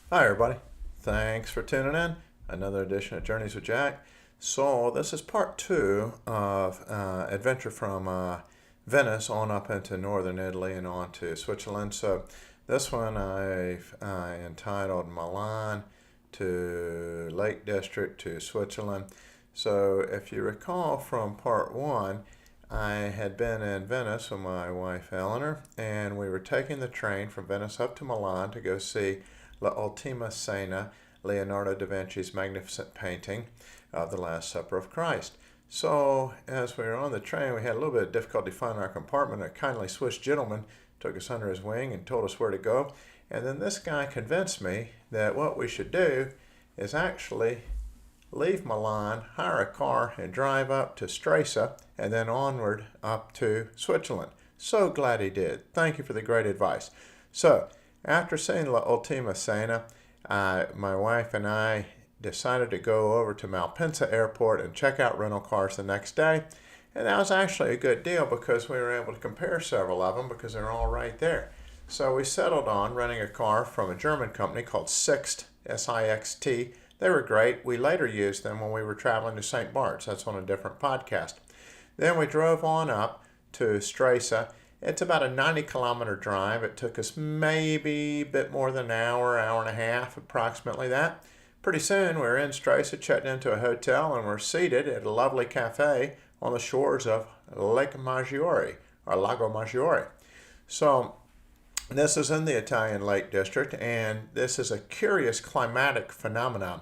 Hi, everybody. Thanks for tuning in. Another edition of Journeys with Jack. So, this is part two of adventure from Venice on up into northern Italy and on to Switzerland. So, this one I've entitled Milan to Lake District to Switzerland. So, if you recall from part one, I had been in Venice with my wife Eleanor, and we were taking the train from Venice up to Milan to go see La Ultima Cena, Leonardo da Vinci's magnificent painting of the Last Supper of Christ. So, as we were on the train, we had a little bit of difficulty finding our compartment. A kindly Swiss gentleman took us under his wing and told us where to go. And then this guy convinced me that what we should do is actually leave Milan, hire a car, and drive up to Stresa and then onward up to Switzerland. So glad he did. Thank you for the great advice. So, after seeing La Ultima Cena, my wife and I decided to go over to Malpensa Airport and check out rental cars the next day. And that was actually a good deal because we were able to compare several of them because they're all right there. So we settled on renting a car from a German company called Sixt, S-I-X-T. They were great. We later used them when we were traveling to St. Bart's. That's on a different podcast. Then we drove on up to Stresa. It's about a 90-kilometer drive. It took us maybe a bit more than an hour, hour and a half, approximately that. Pretty soon we were in Stresa, checked into a hotel, and we're seated at a lovely cafe on the shores of Lake Maggiore, or Lago Maggiore. So this is in the Italian Lake District, and this is a curious climatic phenomenon.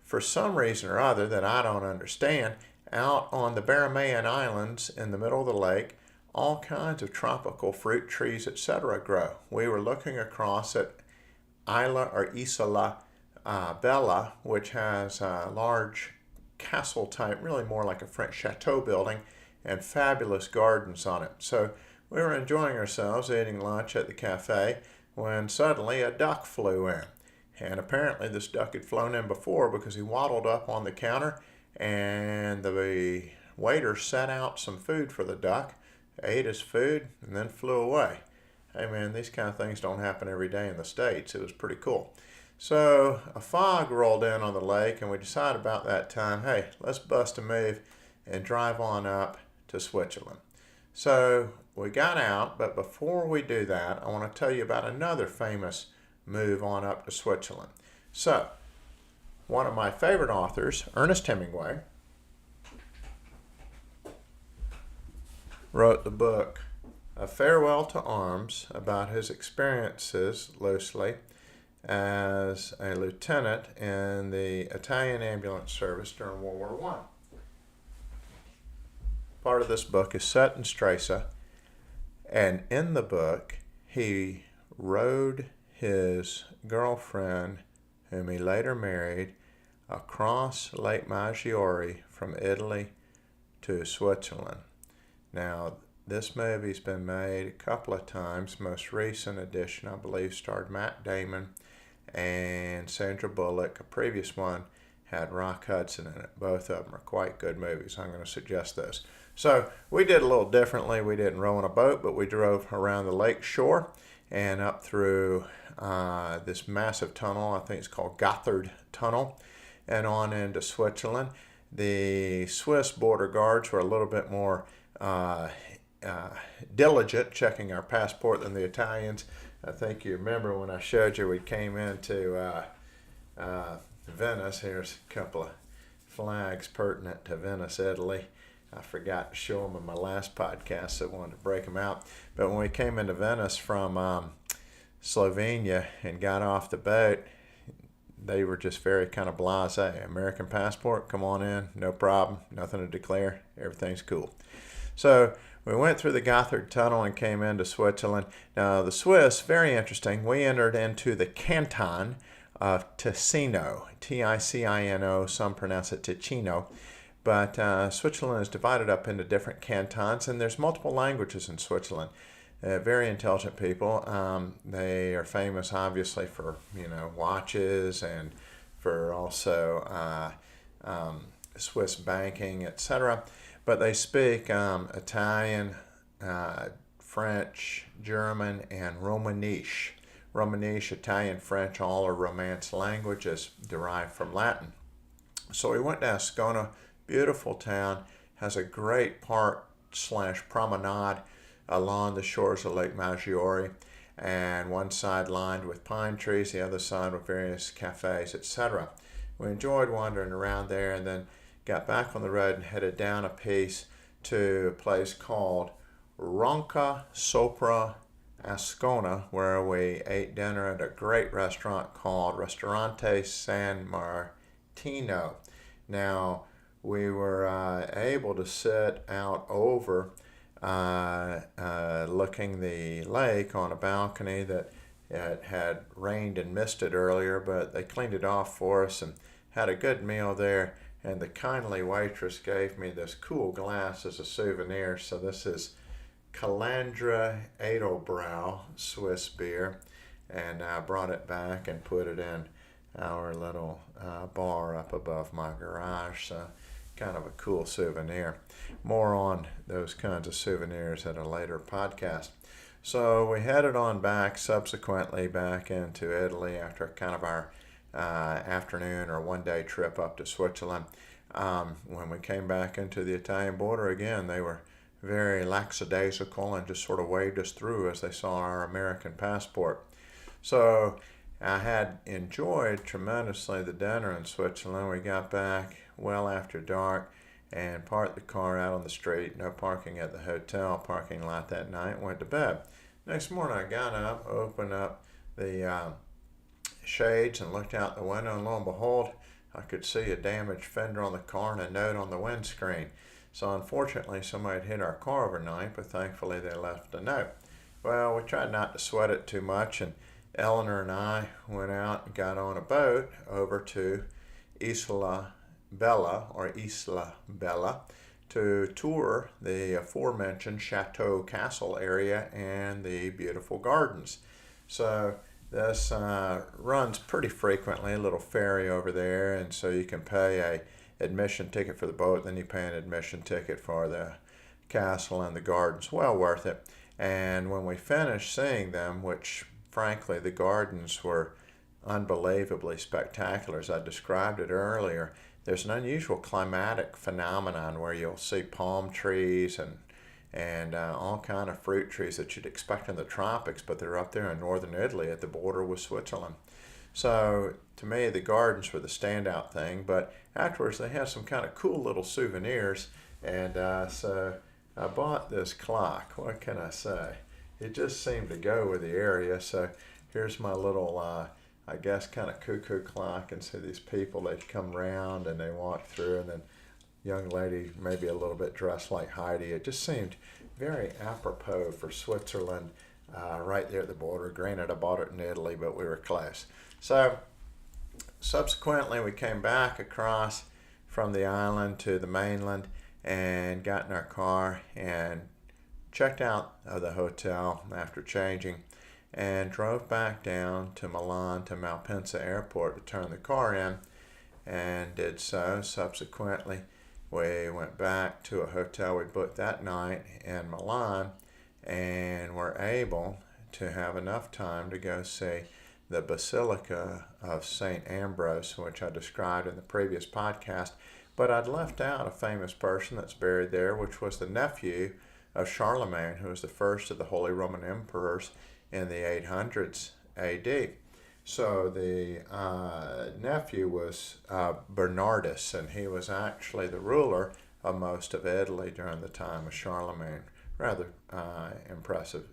For some reason or other that I don't understand, out on the Berromeian Islands in the middle of the lake, all kinds of tropical fruit trees, etc. grow. We were looking across at Isola Bella, which has a large castle type, really more like a French chateau building, and fabulous gardens on it. So we were enjoying ourselves eating lunch at the cafe when suddenly a duck flew in. And apparently this duck had flown in before because he waddled up on the counter and the waiter set out some food for the duck, ate his food, and then flew away. Hey man, these kind of things don't happen every day in the States. It was pretty cool. So a fog rolled in on the lake, and we decided about that time, hey, let's bust a move and drive on up to Switzerland. So we got out, but before we do that, I want to tell you about another famous move on up to Switzerland. So, one of my favorite authors, Ernest Hemingway, wrote the book A Farewell to Arms about his experiences, loosely, as a lieutenant in the Italian ambulance service during World War I. Part of this book is set in Stresa, and in the book, he rode his girlfriend, whom he later married, across Lake Maggiore from Italy to Switzerland. Now, this movie's been made a couple of times. Most recent edition, I believe, starred Matt Damon and Sandra Bullock. A previous one had Rock Hudson in it. Both of them are quite good movies. I'm going to suggest those. So we did a little differently. We didn't row in a boat, but we drove around the lake shore and up through this massive tunnel. I think it's called Gotthard Tunnel, and on into Switzerland. The Swiss border guards were a little bit more diligent checking our passport than the Italians. I think you remember when I showed you we came into Venice. Here's a couple of flags pertinent to Venice, Italy. I forgot to show them in my last podcast, so I wanted to break them out. But when we came into Venice from Slovenia and got off the boat, they were just very kind of blasé. American passport, come on in, no problem, nothing to declare, everything's cool. So we went through the Gotthard Tunnel and came into Switzerland. Now the Swiss, very interesting, we entered into the canton of Ticino, T-I-C-I-N-O, some pronounce it Ticino. But Switzerland is divided up into different cantons, and there's multiple languages in Switzerland. Very intelligent people. They are famous, obviously, for watches and for also Swiss banking, etc. But they speak Italian, French, German, and Romanesque. Romansh, Italian, French, all are Romance languages derived from Latin. So we went to Ascona, beautiful town, has a great park slash promenade along the shores of Lake Maggiore, and one side lined with pine trees, the other side with various cafes, etc. We enjoyed wandering around there and then got back on the road and headed down a piece to a place called Ronca Sopra Ascona, where we ate dinner at a great restaurant called Ristorante San Martino. Now, we were able to sit out over looking the lake on a balcony that it had rained and misted earlier, but they cleaned it off for us and had a good meal there. And the kindly waitress gave me this cool glass as a souvenir. So this is Calandra Edelbrau Swiss beer, and I brought it back and put it in our little bar up above my garage. So kind of a cool souvenir. More on those kinds of souvenirs at a later podcast. So we headed on back subsequently back into Italy after kind of our afternoon or one-day trip up to Switzerland. When we came back into the Italian border again, they were very lackadaisical and just sort of waved us through as they saw our American passport. So I had enjoyed tremendously the dinner in Switzerland. We got back well after dark and parked the car out on the street. No parking at the hotel parking lot that night. Went to bed. Next morning I got up, opened up the shades and looked out the window, and lo and behold, I could see a damaged fender on the car and a note on the windscreen. So unfortunately somebody had hit our car overnight, but thankfully they left a note. Well, we tried not to sweat it too much, and Eleanor and I went out and got on a boat over to Isla Bella to tour the aforementioned Chateau Castle area and the beautiful gardens. So this runs pretty frequently, a little ferry over there, and so you can pay a admission ticket for the boat, then you pay an admission ticket for the castle and the gardens. Well worth it. And when we finished seeing them, which frankly the gardens were unbelievably spectacular as I described it earlier, there's an unusual climatic phenomenon where you'll see palm trees and all kind of fruit trees that you'd expect in the tropics, but they're up there in northern Italy at the border with Switzerland. So to me, the gardens were the standout thing, but afterwards they had some kind of cool little souvenirs, and so I bought this clock. What can I say? It just seemed to go with the area. So here's my little, I guess, kind of cuckoo clock, and so these people, they'd come round and they walk through, and then young lady, maybe a little bit dressed like Heidi. It just seemed very apropos for Switzerland, right there at the border. Granted, I bought it in Italy, but we were close. So subsequently, we came back across from the island to the mainland and got in our car and checked out of the hotel after changing and drove back down to Milan to Malpensa Airport to turn the car in, and did so. Subsequently, we went back to a hotel we booked that night in Milan and were able to have enough time to go see the Basilica of St. Ambrose, which I described in the previous podcast. But I'd left out a famous person that's buried there, which was the nephew of Charlemagne, who was the first of the Holy Roman Emperors in the 800s AD. So the nephew was Bernardus, and he was actually the ruler of most of Italy during the time of Charlemagne. Rather impressive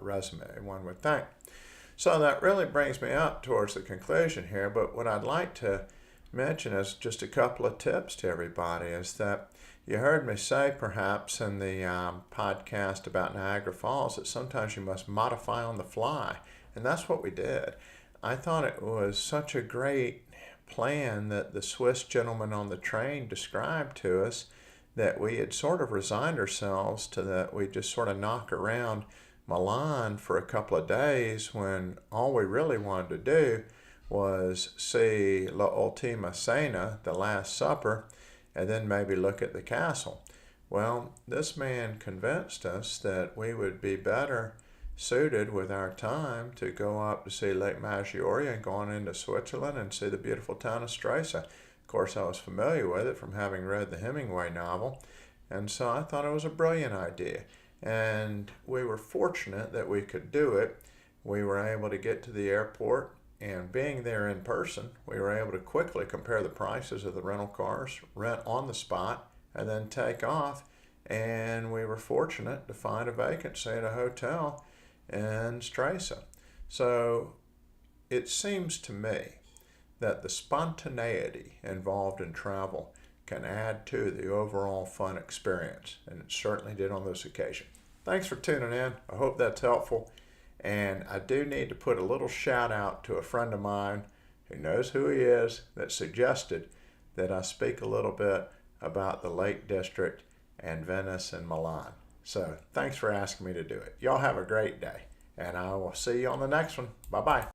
resume, one would think. So that really brings me up towards the conclusion here, but what I'd like to mention is just a couple of tips to everybody. Is that you heard me say perhaps in the podcast about Niagara Falls that sometimes you must modify on the fly, and that's what we did. I thought it was such a great plan that the Swiss gentleman on the train described to us that we had sort of resigned ourselves to that. We just sort of knock around Milan for a couple of days when all we really wanted to do was see La Ultima Cena, the Last Supper, and then maybe look at the castle. Well, this man convinced us that we would be better suited with our time to go up to see Lake Maggiore and go on into Switzerland and see the beautiful town of Stresa. Of course, I was familiar with it from having read the Hemingway novel, and so I thought it was a brilliant idea. And we were fortunate that we could do it. We were able to get to the airport, and being there in person, we were able to quickly compare the prices of the rental cars, rent on the spot, and then take off. And we were fortunate to find a vacancy at a hotel in Stresa. So it seems to me that the spontaneity involved in travel can add to the overall fun experience, and it certainly did on this occasion. Thanks for tuning in. I hope that's helpful. And I do need to put a little shout out to a friend of mine who knows who he is that suggested that I speak a little bit about the Lake District and Venice and Milan. So thanks for asking me to do it. Y'all have a great day, and I will see you on the next one. Bye-bye.